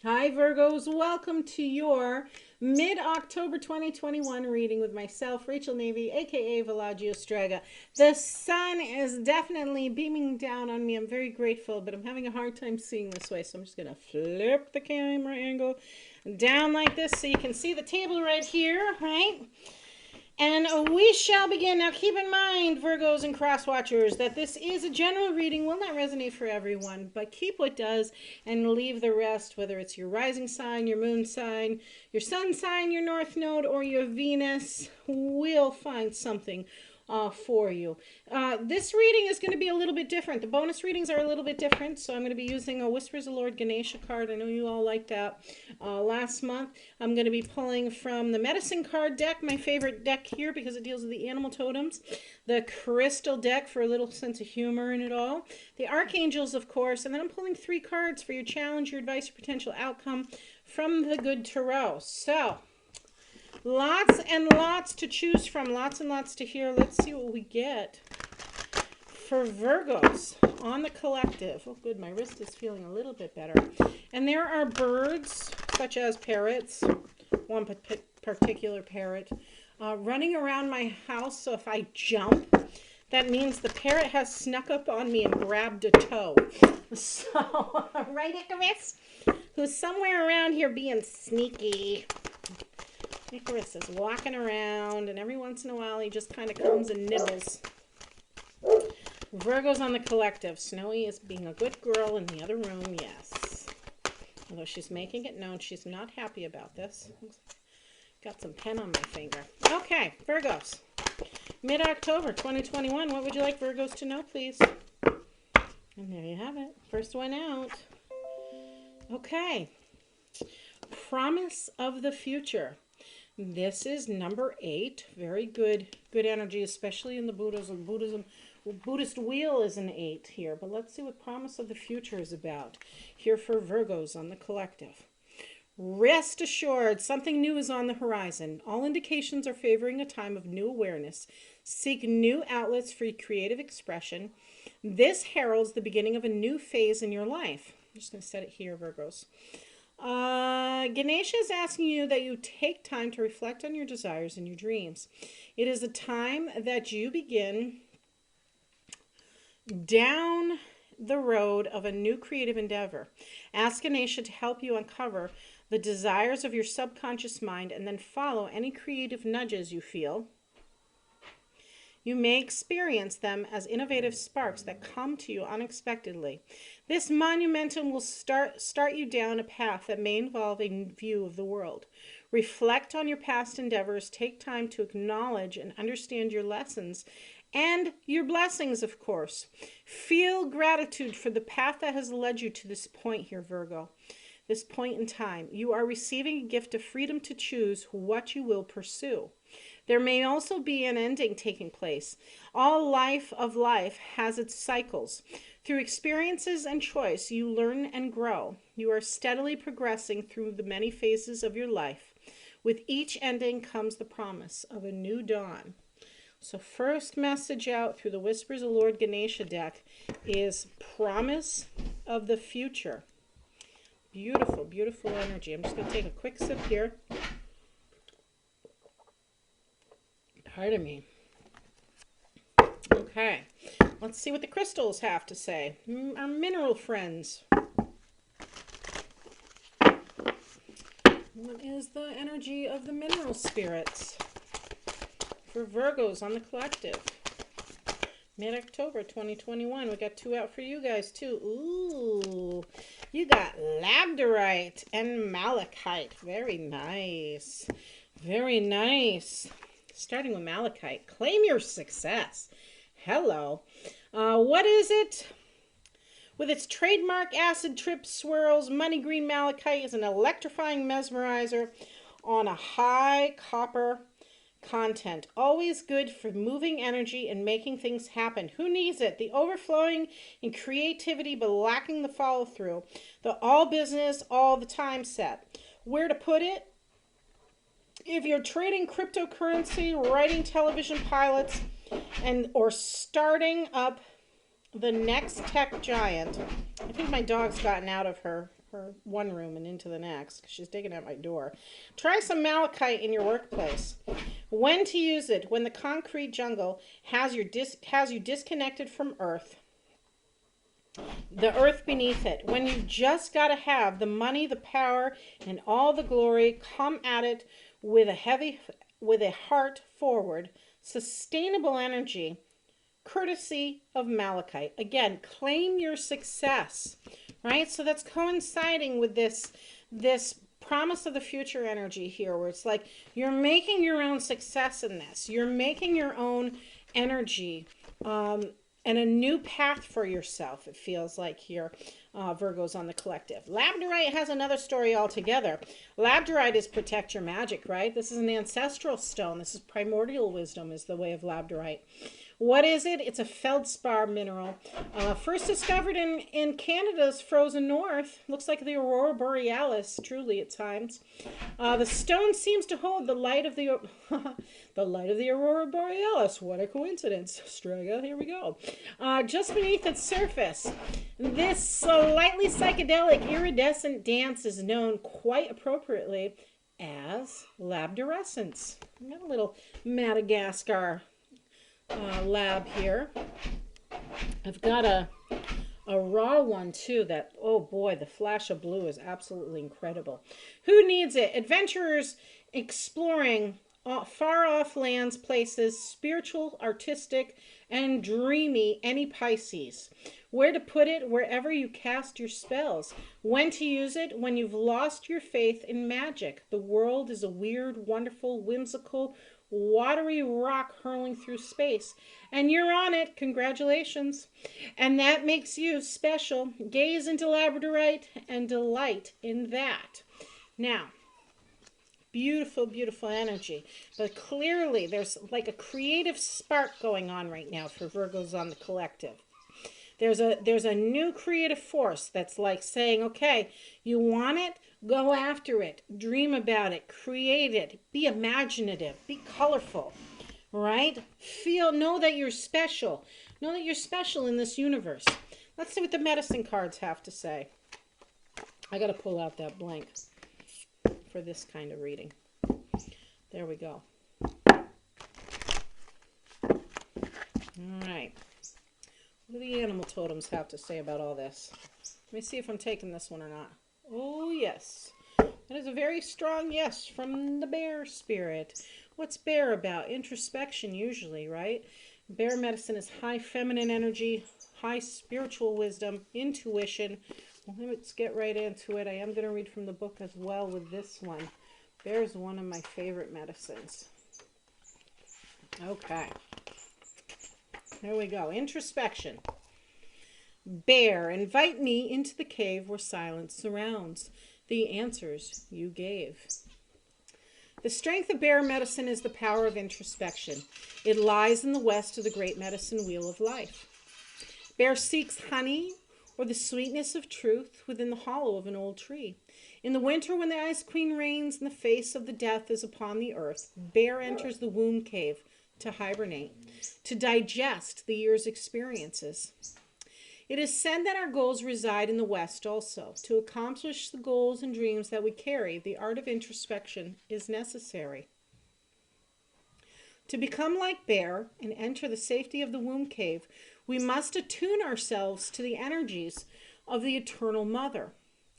Hi Virgos, welcome to your mid-October 2021 reading with myself, Rachel Navy, aka Villagio Strega. The sun is definitely beaming down on me. I'm very grateful, but I'm having a hard time seeing this way, so I'm just going to flip the camera angle down like this so you can see the table right here, right? And we shall begin. Now, keep in mind, Virgos and cross watchers, that this is a general reading, will not resonate for everyone, but keep what does and leave the rest, whether it's your rising sign, your moon sign, your sun sign, your north node, or your Venus, will find something for you. This reading is going to be a little bit different. The bonus readings are a little bit different, so I'm going to be using a Whispers of Lord Ganesha card. I know you all liked that last month. I'm going to be pulling from the Medicine card deck, my favorite deck here because it deals with the animal totems. The Crystal deck for a little sense of humor in it all. The Archangels, of course, and then I'm pulling 3 cards for your challenge, your advice, your potential outcome from the Good Tarot. So, lots and lots to choose from, lots and lots to hear. Let's see what we get for Virgos on the collective. Oh, good, my wrist is feeling a little bit better. And there are birds, such as parrots, one particular parrot, running around my house. So if I jump, that means the parrot has snuck up on me and grabbed a toe. So, right, Icarus? Who's somewhere around here being sneaky. Icarus is walking around, and every once in a while he just kind of comes and nibbles. Virgo's on the collective. Snowy is being a good girl in the other room, yes. Although she's making it known she's not happy about this. Got some pen on my finger. Okay, Virgos. Mid-October 2021. What would you like Virgos to know, please? And there you have it. First one out. Okay. Promise of the future. This is number 8. Very good energy, especially in the Buddhism. Buddhist wheel is an 8 here, but let's see what promise of the future is about. Here for Virgos on the collective. Rest assured, something new is on the horizon. All indications are favoring a time of new awareness. Seek new outlets for creative expression. This heralds the beginning of a new phase in your life. I'm just going to set it here, Virgos. Ganesha is asking you that you take time to reflect on your desires and your dreams. It is a time that you begin down the road of a new creative endeavor. Ask Ganesha to help you uncover the desires of your subconscious mind and then follow any creative nudges you feel. You may experience them as innovative sparks that come to you unexpectedly. This monumentum will start you down a path that may involve a view of the world. Reflect on your past endeavors. Take time to acknowledge and understand your lessons and your blessings, of course. Feel gratitude for the path that has led you to this point here, Virgo. This point in time. You are receiving a gift of freedom to choose what you will pursue. There may also be an ending taking place. All life has its cycles. Through experiences and choice, you learn and grow. You are steadily progressing through the many phases of your life. With each ending comes the promise of a new dawn. So first message out through the Whispers of Lord Ganesha deck is promise of the future. Beautiful, beautiful energy. I'm just going to take a quick sip here. Pardon me. Okay, let's see what the crystals have to say. Our mineral friends. What is the energy of the mineral spirits for Virgos on the collective? Mid-October 2021. We got 2 out for you guys too. Ooh, you got Lavenderite and Malachite. Very nice. Very nice. Starting with Malachite. Claim your success. Hello. What is it? With its trademark acid trip swirls, money green malachite is an electrifying mesmerizer on a high copper content. Always good for moving energy and making things happen. Who needs it? The overflowing in creativity but lacking the follow through. The all business all the time set. Where to put it? If you're trading cryptocurrency, writing television pilots, or starting up the next tech giant. I think my dog's gotten out of her her one room and into the next because she's digging at my door. Try some malachite in your workplace. When to use it? When the concrete jungle has you disconnected from earth, the earth beneath it. When you've just got to have the money, the power, and all the glory, come at it with a heart forward, sustainable energy, courtesy of malachite. Again, claim your success, right? So that's coinciding with this promise of the future energy here, where it's like you're making your own success in this. You're making your own energy and a new path for yourself, it feels like here, Virgos on the collective. Lavenderite has another story altogether. Lavenderite is protect your magic, right? This is an ancestral stone. This is primordial wisdom is the way of Lavenderite. What is it? It's a feldspar mineral. First discovered in Canada's frozen north. Looks like the Aurora Borealis, truly at times. The stone seems to hold the light of the the light of the Aurora Borealis. What a coincidence, Strega. Here we go. Just beneath its surface, this slightly psychedelic iridescent dance is known quite appropriately as labdorescence. We got a little Madagascar lab here. I've got a raw one too that, oh boy, the flash of blue is absolutely incredible. Who needs it? Adventurers exploring far off lands, places, spiritual, artistic, and dreamy. Any Pisces. Where to put it? Wherever you cast your spells. When to use it? When you've lost your faith in magic. The world is a weird, wonderful, whimsical, watery rock hurling through space, and you're on it. Congratulations. And that makes you special. Gaze into labradorite and delight in that. Now, beautiful, beautiful energy, but clearly there's like a creative spark going on right now for Virgos on the collective. There's a new creative force that's like saying, okay, you want it? Go after it. Dream about it. Create it. Be imaginative. Be colorful. Right? Know that you're special. Know that you're special in this universe. Let's see what the medicine cards have to say. I got to pull out that blank for this kind of reading. There we go. All right. What do the animal totems have to say about all this? Let me see if I'm taking this one or not. Oh, yes. That is a very strong yes from the bear spirit. What's bear about? Introspection, usually, right? Bear medicine is high feminine energy, high spiritual wisdom, intuition. Well, let's get right into it. I am going to read from the book as well with this one. Bear is one of my favorite medicines. Okay. There we go. Introspection. Bear, invite me into the cave where silence surrounds the answers you gave. The strength of bear medicine is the power of introspection. It lies in the west of the great medicine wheel of life. Bear seeks honey or the sweetness of truth within the hollow of an old tree. In the winter, when the Ice Queen reigns and the face of the death is upon the earth, bear enters the womb cave to hibernate, to digest the year's experiences. It is said that our goals reside in the West also. To accomplish the goals and dreams that we carry, the art of introspection is necessary. To become like bear and enter the safety of the womb cave, we must attune ourselves to the energies of the eternal mother.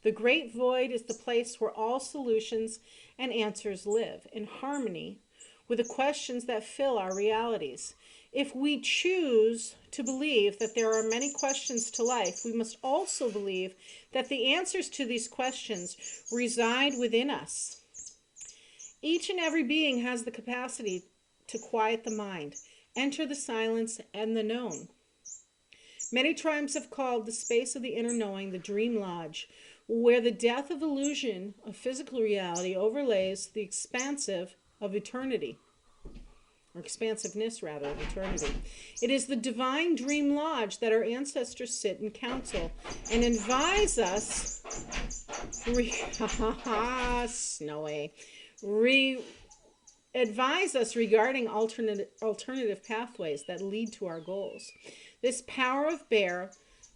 The great void is the place where all solutions and answers live, in harmony with the questions that fill our realities. If we choose to believe that there are many questions to life, we must also believe that the answers to these questions reside within us. Each and every being has the capacity to quiet the mind, enter the silence and the known. Many tribes have called the space of the inner knowing the dream lodge, where the death of illusion of physical reality overlays the expansive of eternity. Or expansiveness, rather, of eternity. It is the divine dream lodge that our ancestors sit in council and advise us, advise us regarding alternative pathways that lead to our goals. This power of bear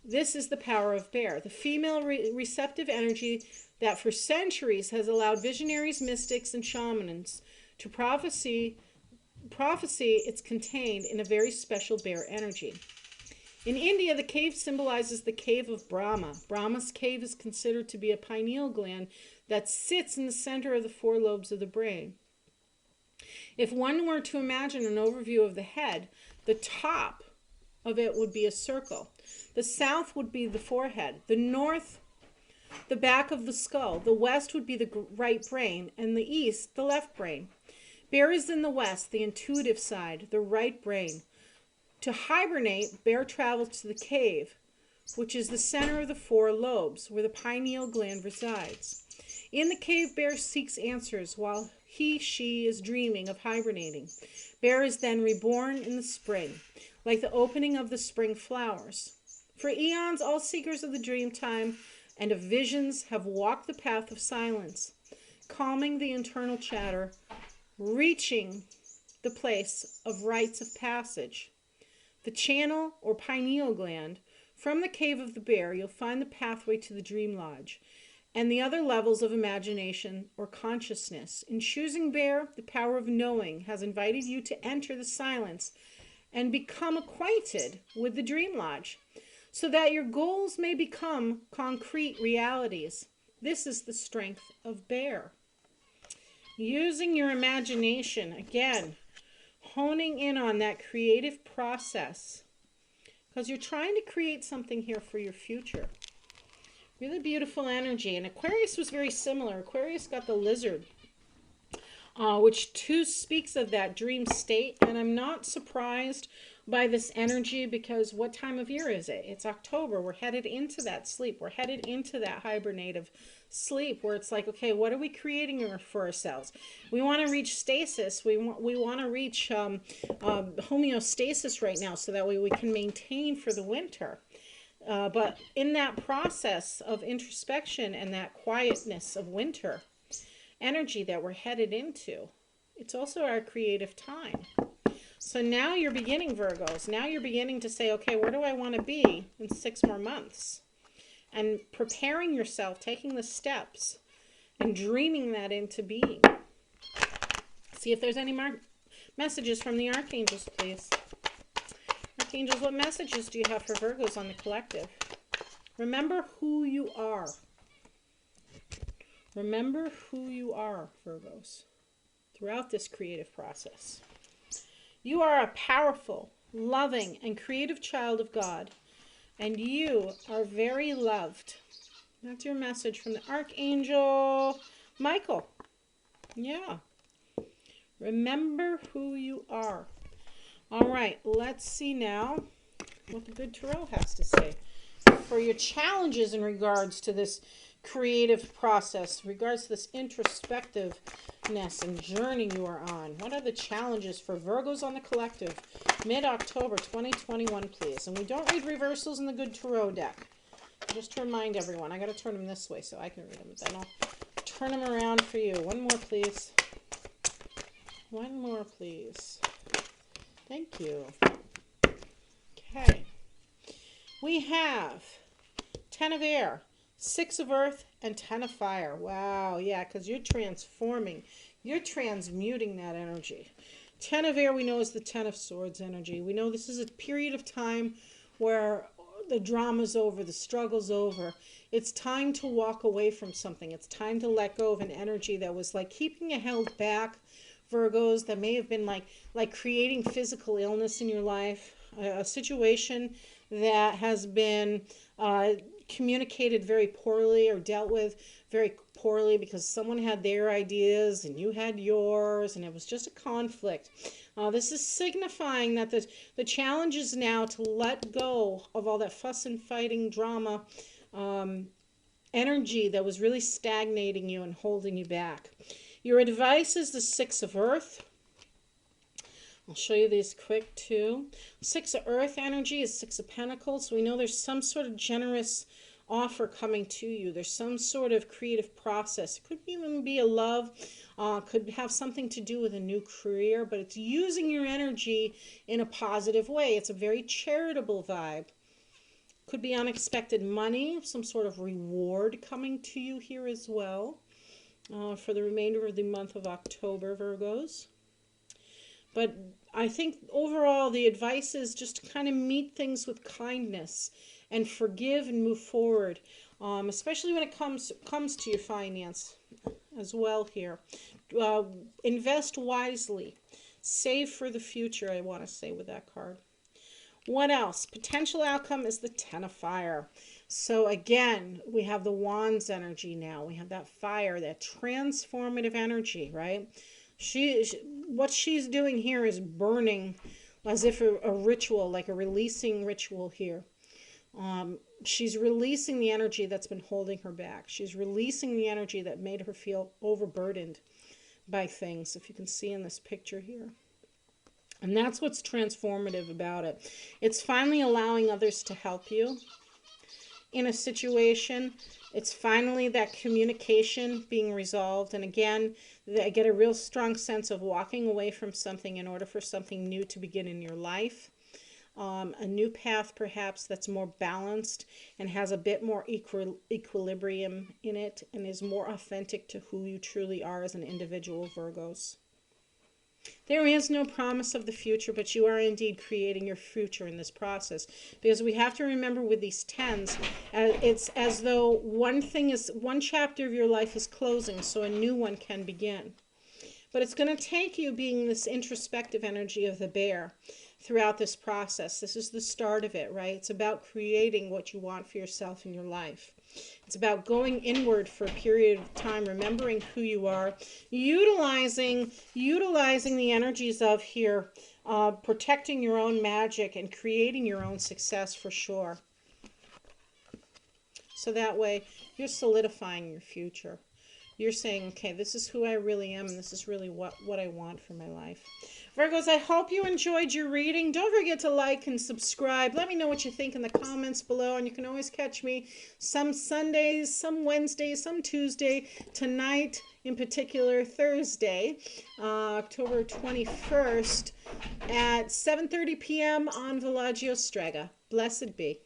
This is the power of bear, the female receptive energy that for centuries has allowed visionaries, mystics, and shamans to prophecy it's contained in a very special bear energy. In India, the cave symbolizes the cave of Brahma. Brahma's cave is considered to be a pineal gland that sits in the center of the four lobes of the brain. If one were to imagine an overview of the head, the top of it would be a circle. The south would be the forehead. The north, the back of the skull. The west would be the right brain, and the east, the left brain. Bear is in the west, the intuitive side, the right brain. To hibernate, bear travels to the cave, which is the center of the four lobes, where the pineal gland resides. In the cave, bear seeks answers while she is dreaming of hibernating. Bear is then reborn in the spring, like the opening of the spring flowers. For eons, all seekers of the dream time and of visions have walked the path of silence, calming the internal chatter, reaching the place of rites of passage. The channel or pineal gland. From the cave of the bear, you'll find the pathway to the dream lodge and the other levels of imagination or consciousness. In choosing bear, the power of knowing has invited you to enter the silence and become acquainted with the dream lodge so that your goals may become concrete realities. This is the strength of bear. Using your imagination, again, honing in on that creative process, because you're trying to create something here for your future. Really beautiful energy. And Aquarius was very similar. Aquarius got the lizard, which too speaks of that dream state. And I'm not surprised by this energy, because what time of year is it? It's October. We're headed into that sleep. We're headed into that hibernative sleep where it's like, okay, what are we creating for ourselves? We want to reach stasis. We want to reach homeostasis right now, so that way we can maintain for the winter. But in that process of introspection and that quietness of winter energy that we're headed into, it's also our creative time. So now you're beginning, Virgos. Now you're beginning to say, okay, where do I want to be in 6 more months? And preparing yourself, taking the steps, and dreaming that into being. See if there's any messages from the Archangels, please. Archangels, what messages do you have for Virgos on the collective? Remember who you are. Remember who you are, Virgos, throughout this creative process. You are a powerful, loving, and creative child of God, and you are very loved. That's your message from the Archangel Michael. Yeah. Remember who you are. All right, let's see now what the good tarot has to say for your challenges in regards to this creative process, in regards to this introspectiveness and journey you are on. What are the challenges for Virgos on the collective mid-October 2021, please? And we don't read reversals in the good tarot deck. Just to remind everyone, I got to turn them this way so I can read them. Then I'll turn them around for you. One more, please. One more, please. Thank you. Okay. We have 10 of air, 6 of earth, and 10 of fire. Wow, yeah, because you're transforming. You're transmuting that energy. 10 of air we know is the 10 of swords energy. We know this is a period of time where the drama's over, the struggle's over. It's time to walk away from something. It's time to let go of an energy that was like keeping you held back, Virgos, that may have been like creating physical illness in your life, a situation that has been communicated very poorly or dealt with very poorly because someone had their ideas and you had yours, and it was just a conflict. This is signifying that the challenge is now to let go of all that fuss and fighting drama energy that was really stagnating you and holding you back. Your advice is the 6 of earth. I'll show you these quick too. 6 of earth energy is 6 of pentacles. So we know there's some sort of generous offer coming to you. There's some sort of creative process. It could even be a love. Could have something to do with a new career. But it's using your energy in a positive way. It's a very charitable vibe. Could be unexpected money, some sort of reward coming to you here as well for the remainder of the month of October, Virgos. But I think overall the advice is just to kind of meet things with kindness and forgive and move forward, especially when it comes to your finance as well here. Invest wisely. Save for the future, I want to say with that card. What else? Potential outcome is the Ten of Fire. So again, we have the Wands energy now. We have that fire, that transformative energy, right? What she's doing here is burning as if a ritual, like a releasing ritual here. She's releasing the energy that's been holding her back. She's releasing the energy that made her feel overburdened by things, if you can see in this picture here. And that's what's transformative about it. It's finally allowing others to help you in a situation. It's finally that communication being resolved. And again, I get a real strong sense of walking away from something in order for something new to begin in your life. A new path perhaps that's more balanced and has a bit more equilibrium in it and is more authentic to who you truly are as an individual, Virgos. There is no promise of the future, but you are indeed creating your future in this process. Because we have to remember with these tens, it's as though one chapter of your life is closing, so a new one can begin. But it's going to take you being this introspective energy of the bear throughout this process. This is the start of it, right? It's about creating what you want for yourself in your life. It's about going inward for a period of time, remembering who you are, utilizing the energies of here, protecting your own magic and creating your own success for sure. So that way you're solidifying your future. You're saying, okay, this is who I really am, and this is really what I want for my life. Virgos, I hope you enjoyed your reading. Don't forget to like and subscribe. Let me know what you think in the comments below, and you can always catch me some Sundays, some Wednesdays, some Tuesday, tonight in particular, Thursday, October 21st at 7:30 p.m. on Villagio Strega. Blessed be.